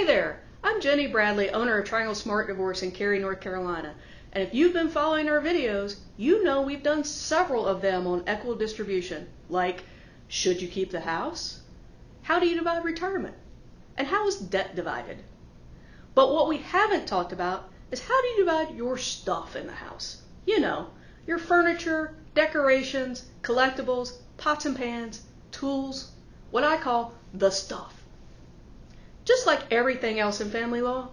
Hey there, I'm Jenny Bradley, owner of Triangle Smart Divorce in Cary, North Carolina. And if you've been following our videos, you know we've done several of them on equitable distribution, like should you keep the house? How do you divide retirement? And how is debt divided? But what we haven't talked about is how do you divide your stuff in the house? You know, your furniture, decorations, collectibles, pots and pans, tools, what I call the stuff. Just like everything else in family law,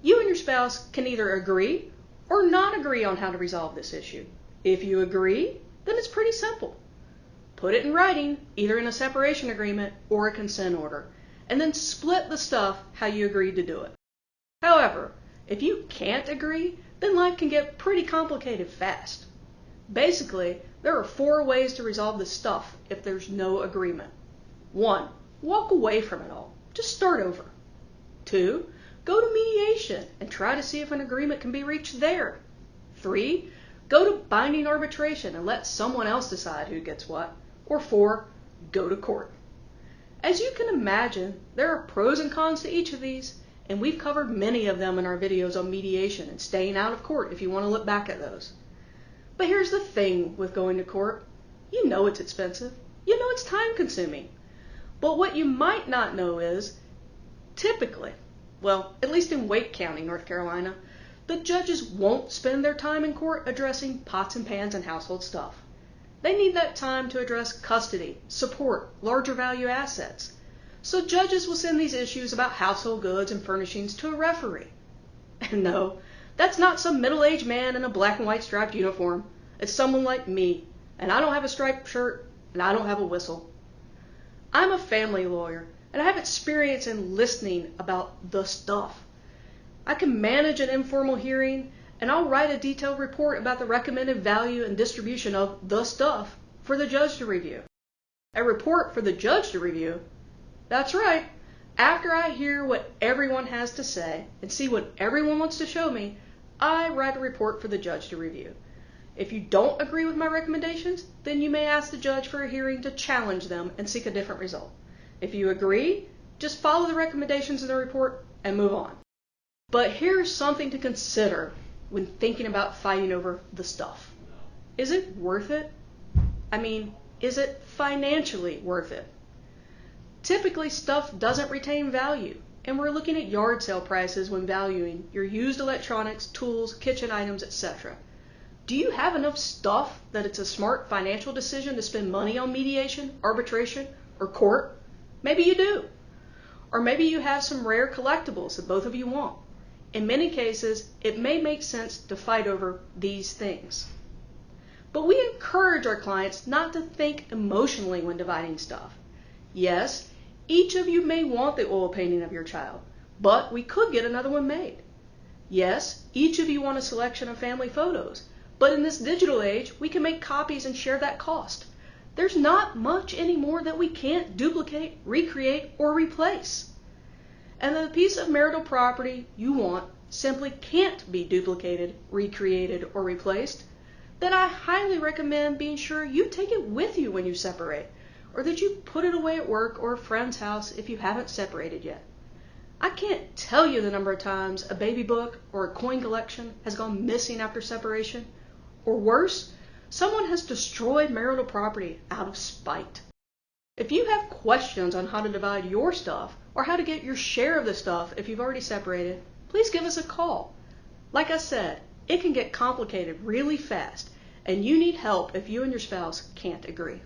you and your spouse can either agree or not agree on how to resolve this issue. If you agree, then it's pretty simple. Put it in writing, either in a separation agreement or a consent order, and then split the stuff how you agreed to do it. However, if you can't agree, then life can get pretty complicated fast. Basically, there are 4 ways to resolve the stuff if there's no agreement. 1, walk away from it all. Just start over. 2, go to mediation and try to see if an agreement can be reached there. 3, go to binding arbitration and let someone else decide who gets what. Or 4, go to court. As you can imagine, there are pros and cons to each of these, and we've covered many of them in our videos on mediation and staying out of court if you want to look back at those. But here's the thing with going to court. You know it's expensive. You know it's time consuming. But what you might not know is, typically, well, at least in Wake County, North Carolina, the judges won't spend their time in court addressing pots and pans and household stuff. They need that time to address custody, support, larger value assets. So judges will send these issues about household goods and furnishings to a referee. And no, that's not some middle-aged man in a black and white striped uniform. It's someone like me, and I don't have a striped shirt, and I don't have a whistle. I'm a family lawyer, and I have experience in listening about the stuff. I can manage an informal hearing, and I'll write a detailed report about the recommended value and distribution of the stuff for the judge to review. A report for the judge to review? That's right. After I hear what everyone has to say and see what everyone wants to show me, I write a report for the judge to review. If you don't agree with my recommendations, then you may ask the judge for a hearing to challenge them and seek a different result. If you agree, just follow the recommendations in the report and move on. But here's something to consider when thinking about fighting over the stuff. Is it worth it? I mean, is it financially worth it? Typically, stuff doesn't retain value, and we're looking at yard sale prices when valuing your used electronics, tools, kitchen items, etc. Do you have enough stuff that it's a smart financial decision to spend money on mediation, arbitration, or court? Maybe you do. Or maybe you have some rare collectibles that both of you want. In many cases, it may make sense to fight over these things. But we encourage our clients not to think emotionally when dividing stuff. Yes, each of you may want the oil painting of your child, but we could get another one made. Yes, each of you want a selection of family photos, but in this digital age, we can make copies and share that cost. There's not much anymore that we can't duplicate, recreate, or replace. And the piece of marital property you want simply can't be duplicated, recreated, or replaced, then I highly recommend being sure you take it with you when you separate, or that you put it away at work or a friend's house if you haven't separated yet. I can't tell you the number of times a baby book or a coin collection has gone missing after separation, or worse, someone has destroyed marital property out of spite. If you have questions on how to divide your stuff or how to get your share of the stuff if you've already separated, please give us a call. Like I said, it can get complicated really fast, and you need help if you and your spouse can't agree.